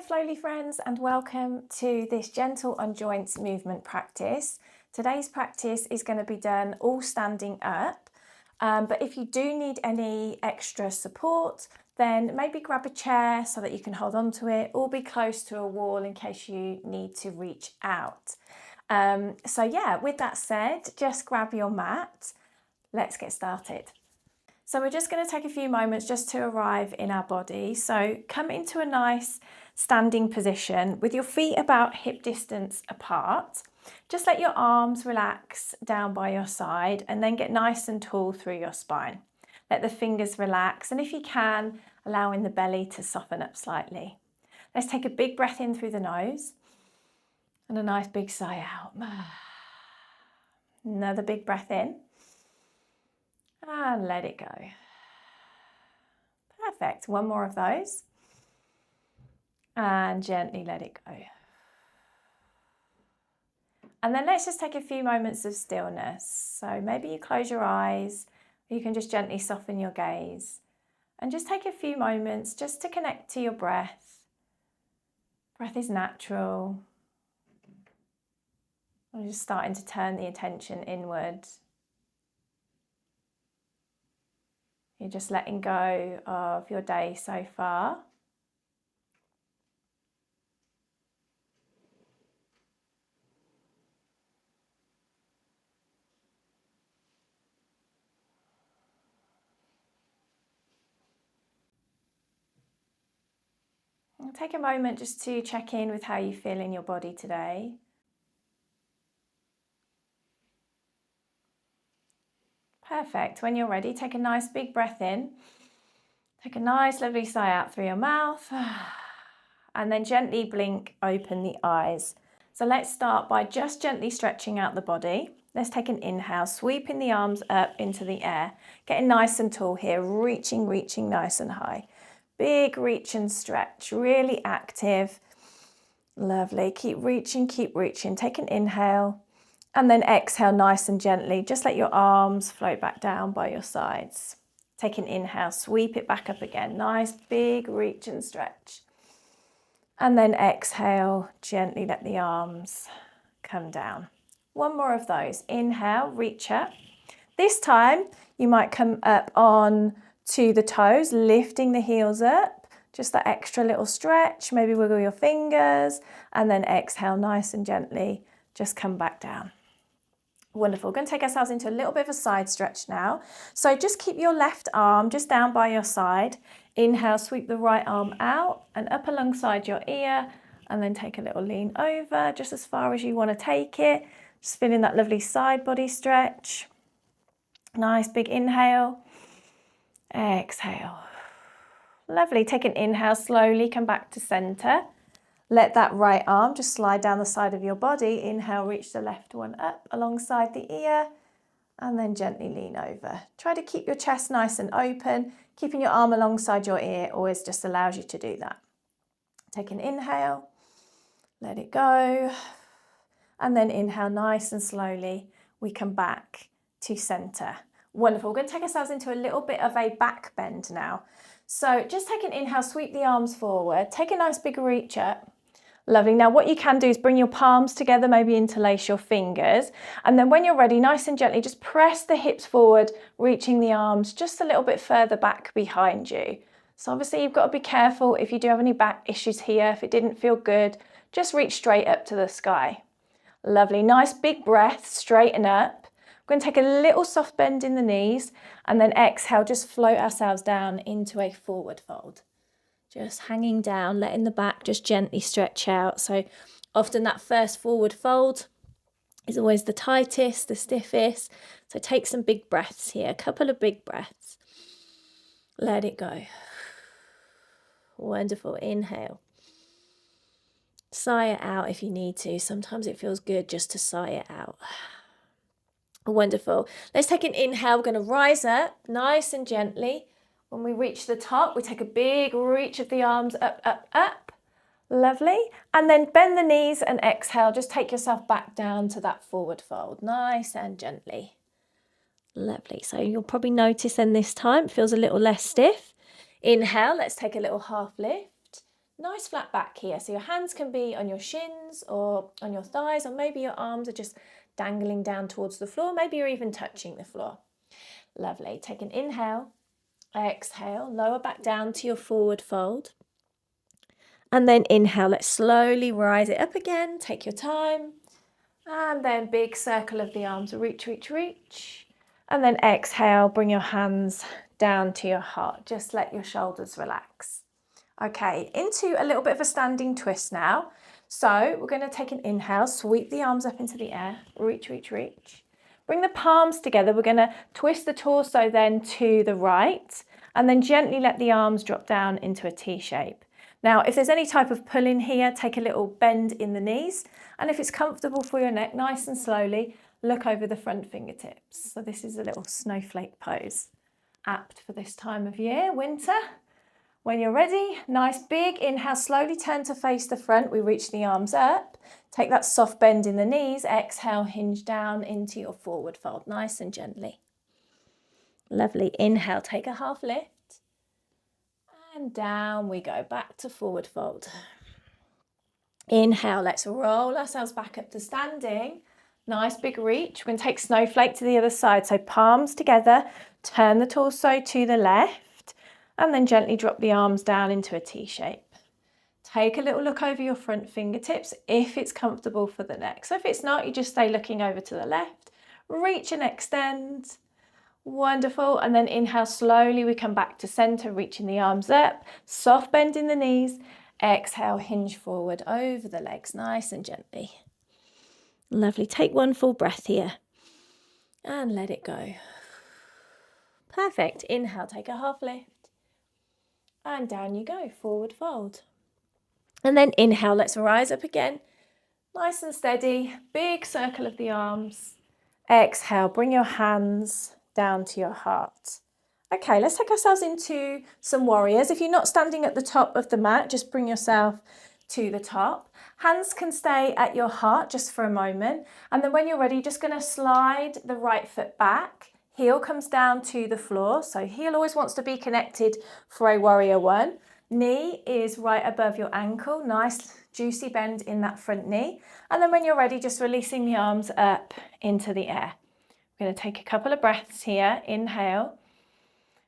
slowly friends, and welcome to this gentle on joints movement practice. Today's practice is going to be done all standing up, but if you do need any extra support, then maybe grab a chair so that you can hold on to it, or be close to a wall in case you need to reach out. With that said, just grab your mat. Let's get started. So we're just going to take a few moments just to arrive in our body. So come into a nice standing position with your feet about hip distance apart. Just let your arms relax down by your side and then get nice and tall through your spine. Let the fingers relax, and if you can, allowing the belly to soften up slightly. Let's take a big breath in through the nose and a nice big sigh out. Another big breath in. And let it go. Perfect. One more of those. And gently let it go. And then let's just take a few moments of stillness. So maybe you close your eyes, or you can just gently soften your gaze. And just take a few moments just to connect to your breath. Breath is natural. I'm just starting to turn the attention inward. You're just letting go of your day so far. And take a moment just to check in with how you feel in your body today. Perfect. When you're ready, take a nice big breath in. Take a nice lovely sigh out through your mouth. And then gently blink open the eyes. So let's start by just gently stretching out the body. Let's take an inhale, sweeping the arms up into the air. Getting nice and tall here, reaching nice and high. Big reach and stretch, really active. Lovely. Keep reaching. Take an inhale. And then exhale nice and gently. Just let your arms float back down by your sides. Take an inhale, sweep it back up again. Nice big reach and stretch. And then exhale, gently let the arms come down. One more of those. Inhale, reach up. This time you might come up on to the toes, lifting the heels up. Just that extra little stretch. Maybe wiggle your fingers. And then exhale nice and gently. Just come back down. Wonderful. We're going to take ourselves into a little bit of a side stretch now. So just keep your left arm just down by your side. Inhale, sweep the right arm out and up alongside your ear, and then take a little lean over just as far as you want to take it. Just feeling that lovely side body stretch. Nice big inhale. Exhale. Lovely. Take an inhale, slowly come back to center. Let that right arm just slide down the side of your body. Inhale, reach the left one up alongside the ear, and then gently lean over. Try to keep your chest nice and open. Keeping your arm alongside your ear always just allows you to do that. Take an inhale, let it go, and then inhale nice and slowly. We come back to center. Wonderful. We're going to take ourselves into a little bit of a back bend now. So just take an inhale, sweep the arms forward, take a nice big reach up. Lovely. Now what you can do is bring your palms together, maybe interlace your fingers. And then when you're ready, nice and gently, just press the hips forward, reaching the arms just a little bit further back behind you. So obviously you've got to be careful if you do have any back issues here. If it didn't feel good, just reach straight up to the sky. Lovely. Nice big breath, straighten up. We're going to take a little soft bend in the knees, and then exhale, just float ourselves down into a forward fold. Just hanging down, letting the back just gently stretch out. So often that first forward fold is always the tightest, the stiffest. So take some big breaths here, a couple of big breaths. Let it go. Wonderful. Inhale. Sigh it out if you need to. Sometimes it feels good just to sigh it out. Wonderful. Let's take an inhale. We're going to rise up nice and gently. When we reach the top, we take a big reach of the arms up. Lovely. And then bend the knees and exhale. Just take yourself back down to that forward fold. Nice and gently. Lovely. So you'll probably notice then this time it feels a little less stiff. Inhale. Let's take a little half lift. Nice flat back here. So your hands can be on your shins or on your thighs, or maybe your arms are just dangling down towards the floor. Maybe you're even touching the floor. Lovely. Take an inhale, exhale, lower back down to your forward fold. And then inhale, let's slowly rise it up again. Take your time. And then big circle of the arms, reach, reach, reach. And then exhale, bring your hands down to your heart. Just let your shoulders relax. Okay, into a little bit of a standing twist now. So we're going to take an inhale, sweep the arms up into the air, reach, reach, reach. Bring the palms together. We're going to twist the torso then to the right, and then gently let the arms drop down into a T shape. Now, if there's any type of pull in here, take a little bend in the knees. And if it's comfortable for your neck, nice and slowly, look over the front fingertips. So this is a little snowflake pose, apt for this time of year, winter. When you're ready, nice big inhale, slowly turn to face the front. We reach the arms up. Take that soft bend in the knees. Exhale, hinge down into your forward fold, nice and gently. Lovely. Inhale, take a half lift. And down we go, back to forward fold. Inhale, let's roll ourselves back up to standing. Nice big reach. We're going to take snowflake to the other side. So palms together, turn the torso to the left, and then gently drop the arms down into a T shape. Take a little look over your front fingertips if it's comfortable for the neck. So if it's not, you just stay looking over to the left. Reach and extend. Wonderful. And then inhale, slowly we come back to center, reaching the arms up. Soft bend in the knees. Exhale, hinge forward over the legs, nice and gently. Lovely. Take one full breath here and let it go. Perfect. Inhale, take a half lift. And down you go, forward fold. And then inhale, let's rise up again. Nice and steady, big circle of the arms. Exhale, bring your hands down to your heart. Okay, let's take ourselves into some warriors. If you're not standing at the top of the mat, just bring yourself to the top. Hands can stay at your heart just for a moment. And then when you're ready, you're just going to slide the right foot back. Heel comes down to the floor. So heel always wants to be connected for a warrior one. Knee is right above your ankle. Nice juicy bend in that front knee. And then when you're ready, just releasing the arms up into the air. We're going to take a couple of breaths here. Inhale.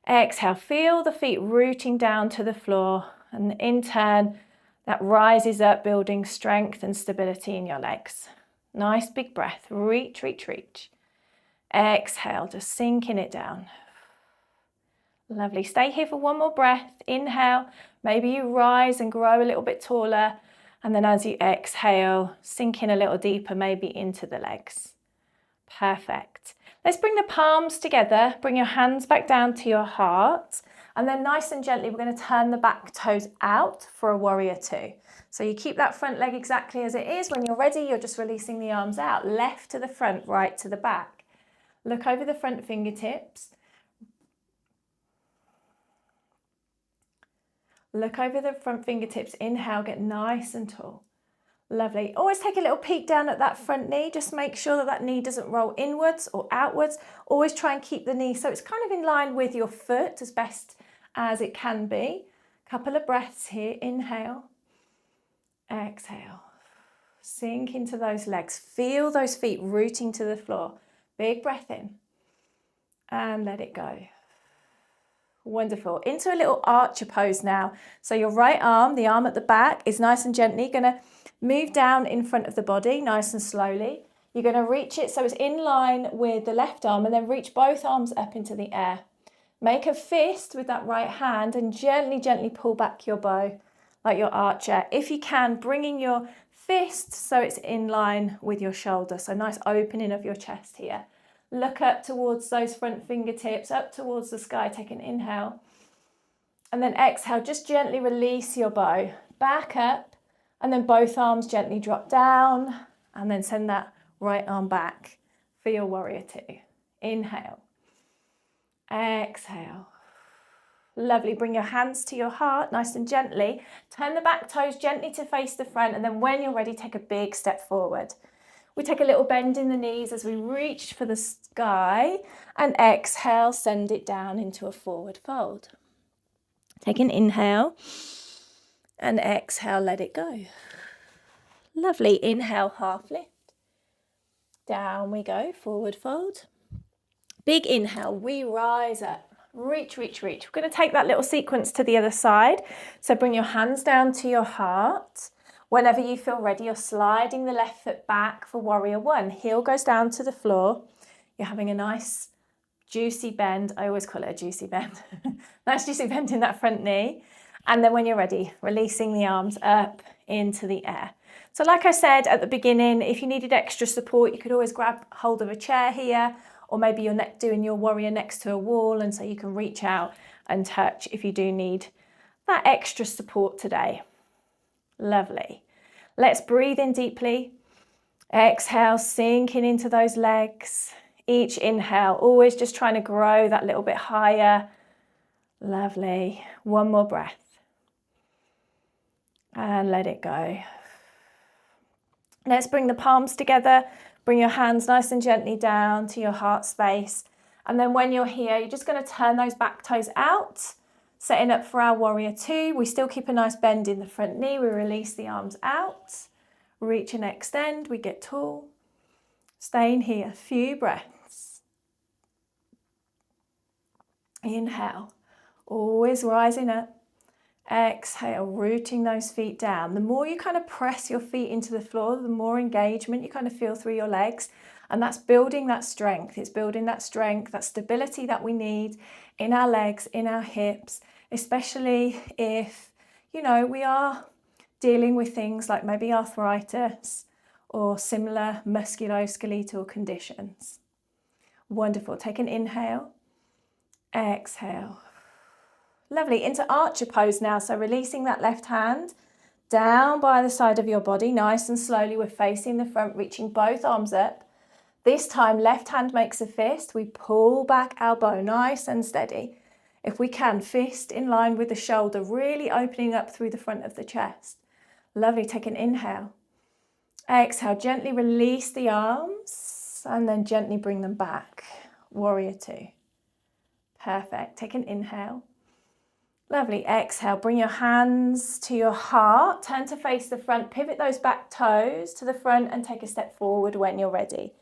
Exhale. Feel the feet rooting down to the floor. And in turn, that rises up, building strength and stability in your legs. Nice big breath. Reach, reach, reach. Exhale, just sinking it down. Lovely. Stay here for one more breath. Inhale. Maybe you rise and grow a little bit taller. And then as you exhale, sink in a little deeper, maybe into the legs. Perfect. Let's bring the palms together. Bring your hands back down to your heart. And then nice and gently, we're going to turn the back toes out for a warrior two. So you keep that front leg exactly as it is. When you're ready, you're just releasing the arms out. Left to the front, right to the back. Look over the front fingertips. Look over the front fingertips. Inhale, get nice and tall. Lovely. Always take a little peek down at that front knee. Just make sure that that knee doesn't roll inwards or outwards. Always try and keep the knee so it's kind of in line with your foot as best as it can be. Couple of breaths here. Inhale. Exhale. Sink into those legs. Feel those feet rooting to the floor. Big breath in. And let it go. Wonderful. Into a little archer pose now. So your right arm, the arm at the back, is nice and gently going to move down in front of the body, nice and slowly. You're going to reach it so it's in line with the left arm, and then reach both arms up into the air. Make a fist with that right hand and gently, gently pull back your bow like your archer. If you can, bringing your fist so it's in line with your shoulder. So nice opening of your chest here. Look up towards those front fingertips, up towards the sky. Take an inhale. And then exhale, just gently release your bow. Back up, and then both arms gently drop down, and then send that right arm back for your warrior two. Inhale. Exhale. Lovely. Bring your hands to your heart, nice and gently. Turn the back toes gently to face the front, and then when you're ready, take a big step forward. We take a little bend in the knees as we reach for the sky, and exhale, send it down into a forward fold. Take an inhale. And exhale, let it go. Lovely. Inhale, half lift. Down we go, forward fold. Big inhale, we rise up. Reach, reach, reach. We're going to take that little sequence to the other side. So bring your hands down to your heart. Whenever you feel ready, you're sliding the left foot back for warrior one. Heel goes down to the floor. You're having a nice juicy bend. I always call it a juicy bend. Nice juicy bend in that front knee. And then when you're ready, releasing the arms up into the air. So like I said at the beginning, if you needed extra support, you could always grab hold of a chair here, or maybe you're doing your warrior next to a wall, and so you can reach out and touch if you do need that extra support today. Lovely. Let's breathe in deeply. Exhale, sinking into those legs. Each inhale, always just trying to grow that little bit higher. Lovely. One more breath. And let it go. Let's bring the palms together. Bring your hands nice and gently down to your heart space. And then when you're here, you're just going to turn those back toes out, setting up for our warrior two. We still keep a nice bend in the front knee. We release the arms out. Reach and extend. We get tall. Staying here. A few breaths. Inhale. Always rising up. Exhale, rooting those feet down. The more you kind of press your feet into the floor, the more engagement you kind of feel through your legs. And that's building that strength. It's building that strength, that stability that we need in our legs, in our hips, especially if, you know, we are dealing with things like maybe arthritis or similar musculoskeletal conditions. Wonderful. Take an inhale. Exhale. Lovely. Into archer pose now. So releasing that left hand down by the side of your body. Nice and slowly we're facing the front, reaching both arms up. This time left hand makes a fist. We pull back elbow nice and steady. If we can, fist in line with the shoulder, really opening up through the front of the chest. Lovely. Take an inhale. Exhale. Gently release the arms and then gently bring them back. Warrior two. Perfect. Take an inhale. Lovely. Exhale. Bring your hands to your heart. Turn to face the front. Pivot those back toes to the front and take a step forward when you're ready.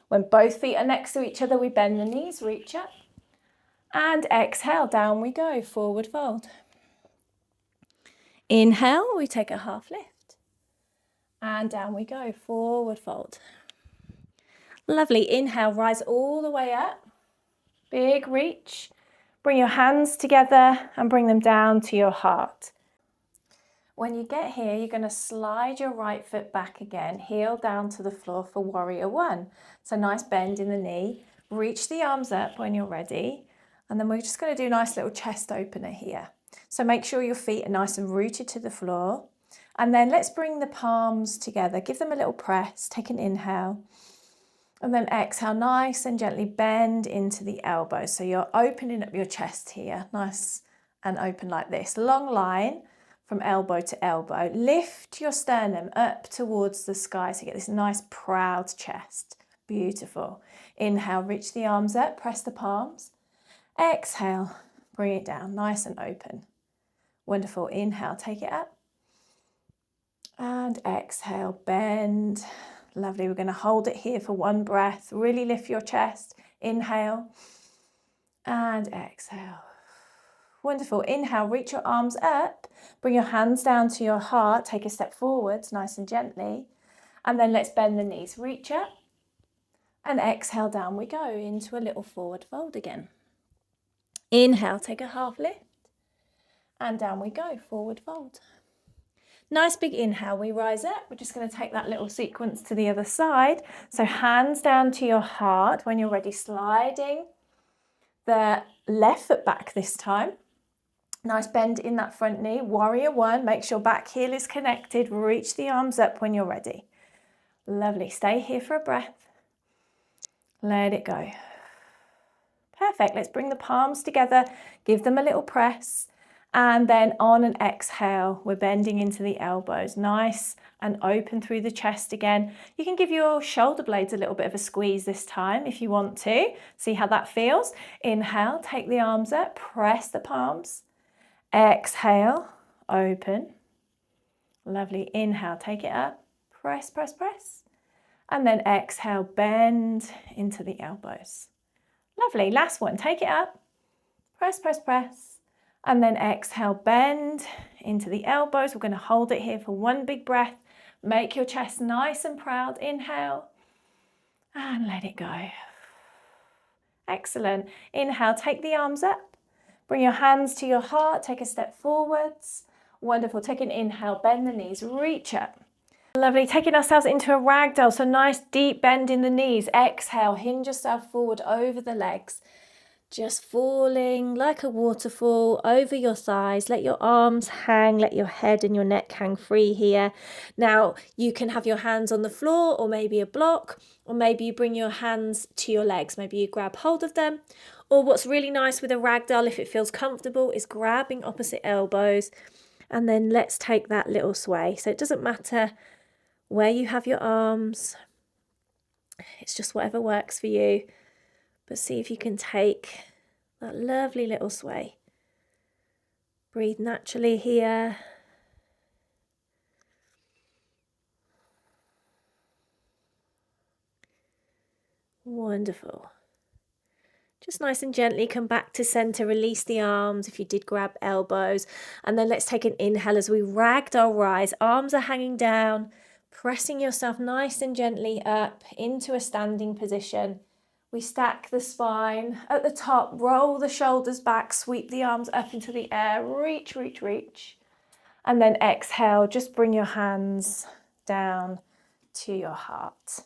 When both feet are next to each other, we bend the knees, reach up. And exhale. Down we go. Forward fold. Inhale. We take a half lift. And down we go. Forward fold. Lovely. Inhale. Rise all the way up. Big reach. Bring your hands together and bring them down to your heart. When you get here, you're going to slide your right foot back again, heel down to the floor for warrior one. So nice bend in the knee. Reach the arms up when you're ready. And then we're just going to do a nice little chest opener here. So make sure your feet are nice and rooted to the floor. And then let's bring the palms together. Give them a little press. Take an inhale. And then exhale, nice and gently bend into the elbow. So you're opening up your chest here, nice and open like this. Long line from elbow to elbow. Lift your sternum up towards the sky to get this nice proud chest. Beautiful. Inhale, reach the arms up, press the palms. Exhale, bring it down, nice and open. Wonderful. Inhale, take it up. And exhale, bend. Lovely. We're going to hold it here for one breath. Really lift your chest. Inhale and exhale. Wonderful. Inhale, reach your arms up. Bring your hands down to your heart. Take a step forwards, nice and gently. And then let's bend the knees. Reach up and exhale, down we go into a little forward fold again. Inhale, take a half lift and down we go, forward fold. Nice big inhale, we rise up. We're just going to take that little sequence to the other side. So hands down to your heart. When you're ready, sliding the left foot back this time. Nice bend in that front knee. Warrior one, make sure back heel is connected. Reach the arms up when you're ready. Lovely. Stay here for a breath. Let it go. Perfect. Let's bring the palms together. Give them a little press. And then on an exhale, we're bending into the elbows. Nice and open through the chest again. You can give your shoulder blades a little bit of a squeeze this time if you want to. See how that feels. Inhale, take the arms up, press the palms. Exhale, open. Lovely. Inhale, take it up. Press, press, press. And then exhale, bend into the elbows. Lovely. Last one. Take it up. Press, press, press. And then exhale, bend into the elbows. We're going to hold it here for one big breath. Make your chest nice and proud. Inhale. And let it go. Excellent. Inhale, take the arms up. Bring your hands to your heart. Take a step forwards. Wonderful. Take an inhale, bend the knees, reach up. Lovely. Taking ourselves into a ragdoll. So nice deep bend in the knees. Exhale, hinge yourself forward over the legs. Just falling like a waterfall over your thighs. Let your arms hang, let your head and your neck hang free here. Now you can have your hands on the floor or maybe a block, or maybe you bring your hands to your legs. Maybe you grab hold of them. Or what's really nice with a ragdoll, if it feels comfortable, is grabbing opposite elbows. And then let's take that little sway. So it doesn't matter where you have your arms. It's just whatever works for you. But see if you can take that lovely little sway. Breathe naturally here. Wonderful. Just nice and gently come back to center. Release the arms if you did grab elbows. And then let's take an inhale as we ragdoll rise. Arms are hanging down. Pressing yourself nice and gently up into a standing position. We stack the spine at the top, roll the shoulders back, sweep the arms up into the air, reach, reach, reach. And then exhale, just bring your hands down to your heart.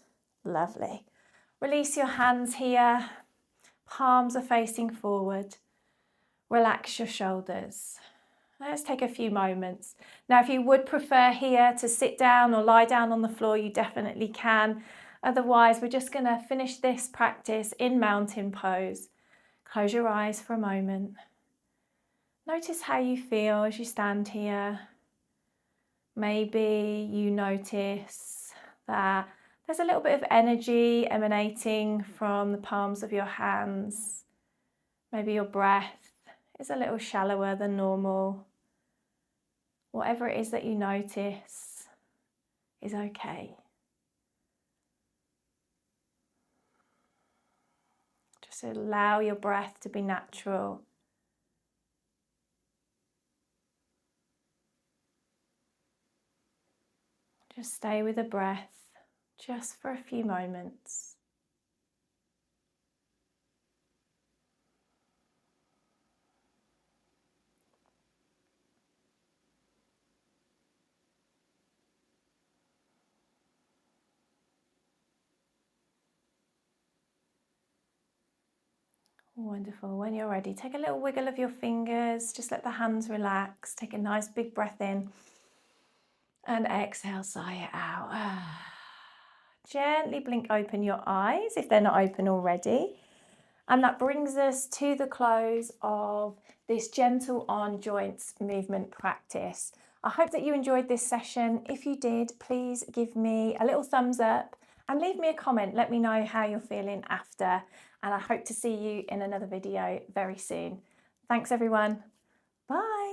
Lovely. Release your hands here. Palms are facing forward. Relax your shoulders. Let's take a few moments. Now, if you would prefer here to sit down or lie down on the floor, you definitely can. Otherwise, we're just going to finish this practice in mountain pose. Close your eyes for a moment. Notice how you feel as you stand here. Maybe you notice that there's a little bit of energy emanating from the palms of your hands. Maybe your breath is a little shallower than normal. Whatever it is that you notice is okay. Just allow your breath to be natural. Just stay with the breath just for a few moments. Wonderful. When you're ready, take a little wiggle of your fingers. Just let the hands relax. Take a nice big breath in. And exhale, sigh it out. Gently blink open your eyes if they're not open already. And that brings us to the close of this gentle on joints movement practice. I hope that you enjoyed this session. If you did, please give me a little thumbs up and leave me a comment. Let me know how you're feeling after. And I hope to see you in another video very soon. Thanks everyone. Bye.